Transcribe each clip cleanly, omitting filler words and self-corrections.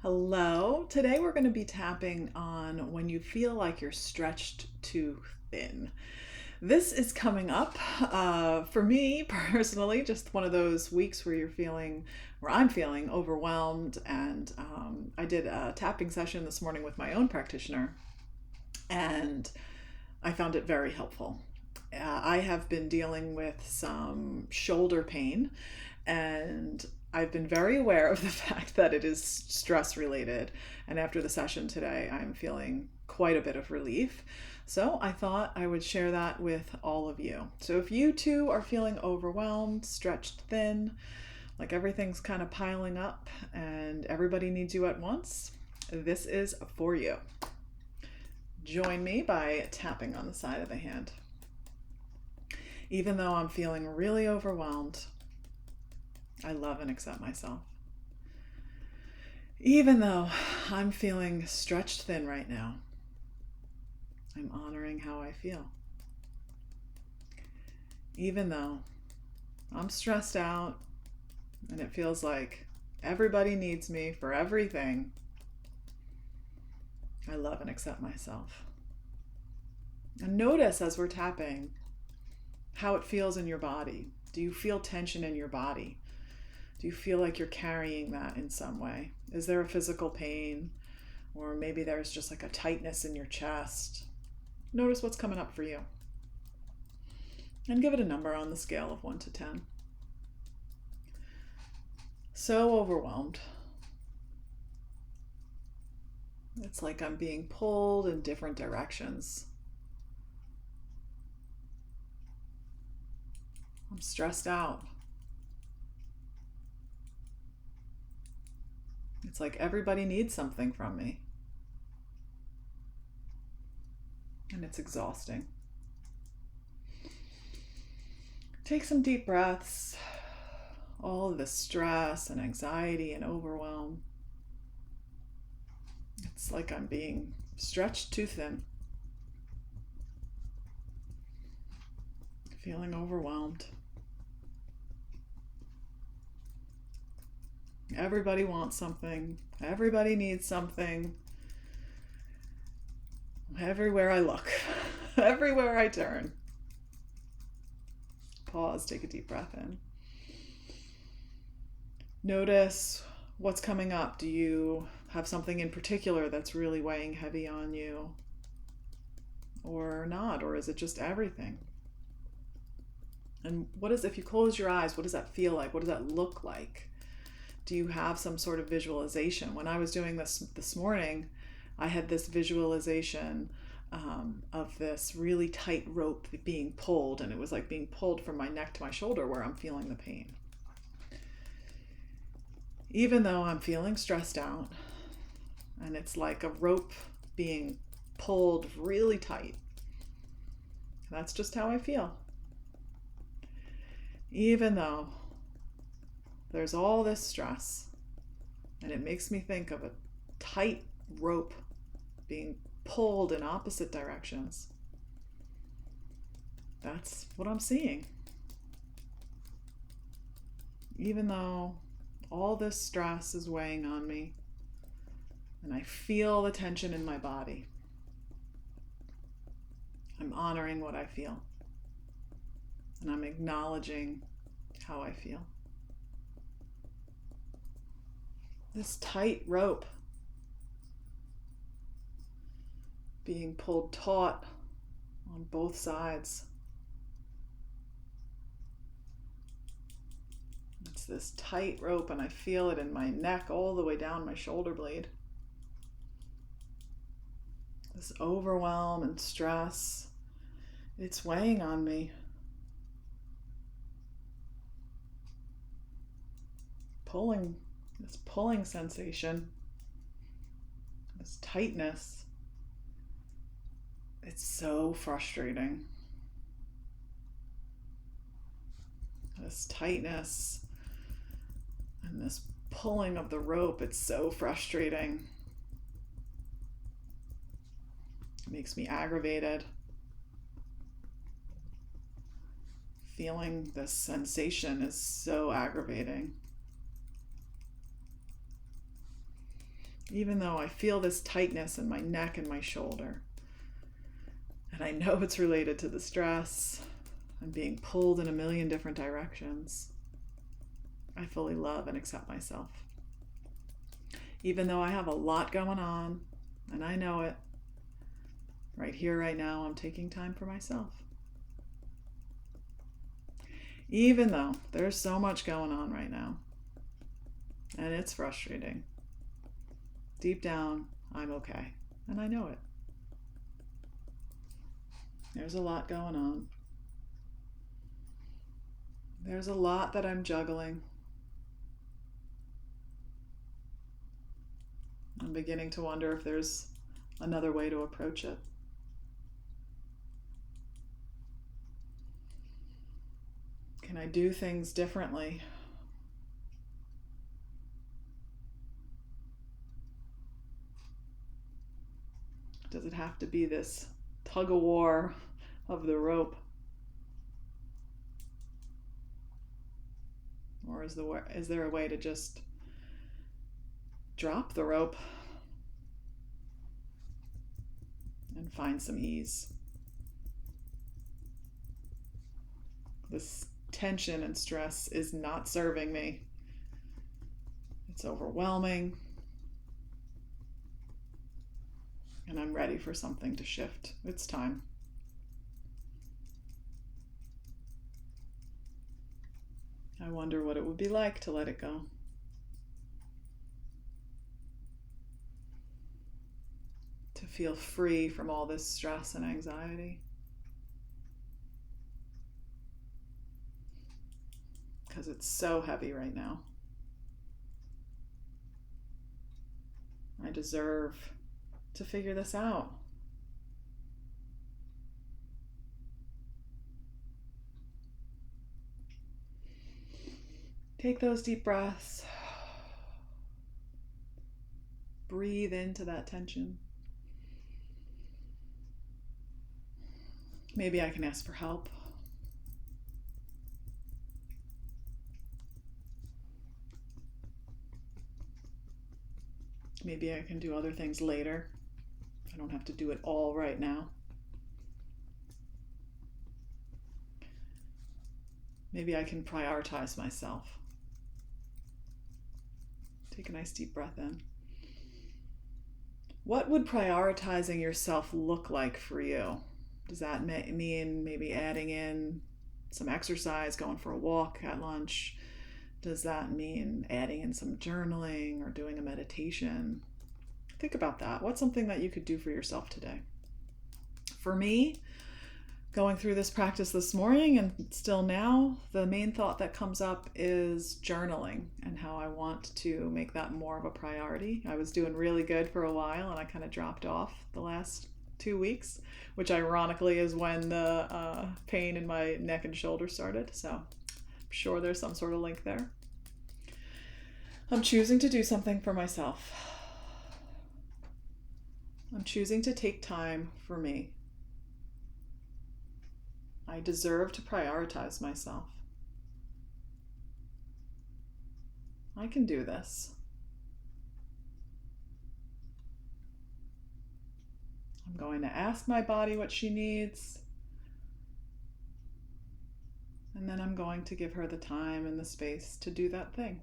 Hello. Today we're going to be tapping on when you feel like you're stretched too thin. This is coming up for me personally, just one of those weeks where I'm feeling overwhelmed. And I did a tapping session this morning with my own practitioner, and I found it very helpful. I have been dealing with some shoulder pain, and I've been very aware of the fact that it is stress related. And after the session today, I'm feeling quite a bit of relief. So I thought I would share that with all of you. So if you too are feeling overwhelmed, stretched thin, like everything's kind of piling up and everybody needs you at once, this is for you. Join me by tapping on the side of the hand. Even though I'm feeling really overwhelmed, I love and accept myself. Even though I'm feeling stretched thin right now, I'm honoring how I feel. Even though I'm stressed out and it feels like everybody needs me for everything, I love and accept myself. And notice as we're tapping how it feels in your body. Do you feel tension in your body? Do you feel like you're carrying that in some way? Is there a physical pain? Or maybe there's just like a tightness in your chest. Notice what's coming up for you. And give it a number on the scale of 1 to 10. So overwhelmed. It's like I'm being pulled in different directions. I'm stressed out. It's like everybody needs something from me. And it's exhausting. Take some deep breaths. All of the stress and anxiety and overwhelm. It's like I'm being stretched too thin. Feeling overwhelmed. Everybody wants something. Everybody needs something. Everywhere I look, everywhere I turn. Pause, take a deep breath in. Notice what's coming up. Do you have something in particular that's really weighing heavy on you? Or not? Or is it just everything? And if you close your eyes, what does that feel like? What does that look like? Do you have some sort of visualization? When I was doing this morning, I had this visualization of this really tight rope being pulled, and it was like being pulled from my neck to my shoulder where I'm feeling the pain. Even though I'm feeling stressed out, and it's like a rope being pulled really tight, that's just how I feel. Even though there's all this stress, and it makes me think of a tight rope being pulled in opposite directions. That's what I'm seeing. Even though all this stress is weighing on me, and I feel the tension in my body, I'm honoring what I feel, and I'm acknowledging how I feel. This tight rope being pulled taut on both sides. It's this tight rope, and I feel it in my neck all the way down my shoulder blade. This overwhelm and stress, it's weighing on me. This pulling sensation, this tightness, it's so frustrating. This tightness and this pulling of the rope, it's so frustrating. It makes me aggravated. Feeling this sensation is so aggravating. even though I feel this tightness in my neck and my shoulder. And I know it's related to the stress. I'm being pulled in a million different directions. I fully love and accept myself. Even though I have a lot going on, and I know it, right here, right now, I'm taking time for myself. Even though there's so much going on right now, and it's frustrating, deep down, I'm okay, and I know it. There's a lot going on. There's a lot that I'm juggling. I'm beginning to wonder if there's another way to approach it. Can I do things differently? Does it have to be this tug of war of the rope? Or is there a way to just drop the rope and find some ease? This tension and stress is not serving me. It's overwhelming. And I'm ready for something to shift. It's time. I wonder what it would be like to let it go. To feel free from all this stress and anxiety. Because it's so heavy right now. I deserve to figure this out. Take those deep breaths. Breathe into that tension. Maybe I can ask for help. Maybe I can do other things later. I don't have to do it all right now. Maybe I can prioritize myself. Take a nice deep breath in. What would prioritizing yourself look like for you? Does that mean maybe adding in some exercise, going for a walk at lunch? Does that mean adding in some journaling or doing a meditation? Think about that. What's something that you could do for yourself today? For me, going through this practice this morning and still now, the main thought that comes up is journaling and how I want to make that more of a priority. I was doing really good for a while and I kind of dropped off the last 2 weeks, which ironically is when the pain in my neck and shoulder started. So I'm sure there's some sort of link there. I'm choosing to do something for myself. I'm choosing to take time for me. I deserve to prioritize myself. I can do this. I'm going to ask my body what she needs. And then I'm going to give her the time and the space to do that thing.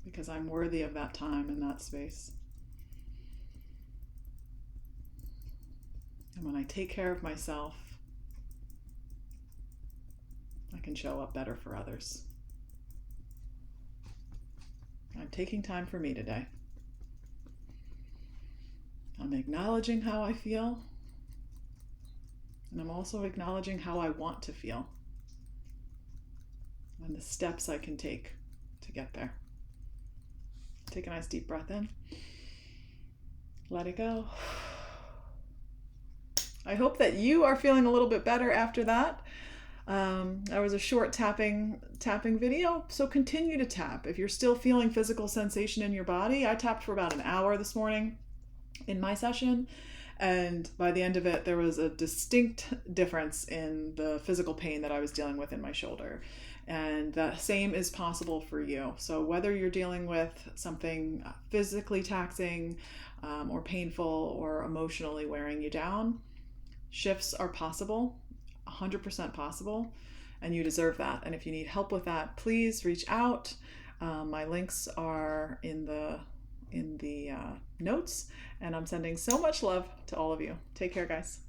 Because I'm worthy of that time and that space. And when I take care of myself, I can show up better for others. I'm taking time for me today. I'm acknowledging how I feel, and I'm also acknowledging how I want to feel, and the steps I can take to get there. Take a nice deep breath in. Let it go. I hope that you are feeling a little bit better after that. That was a short tapping video, so continue to tap. If you're still feeling physical sensation in your body, I tapped for about an hour this morning in my session, and by the end of it, there was a distinct difference in the physical pain that I was dealing with in my shoulder. And the same is possible for you. So whether you're dealing with something physically taxing or painful or emotionally wearing you down, shifts are possible, 100% possible, and you deserve that. And if you need help with that, please reach out. My links are in the notes, and I'm sending so much love to all of you. Take care, guys.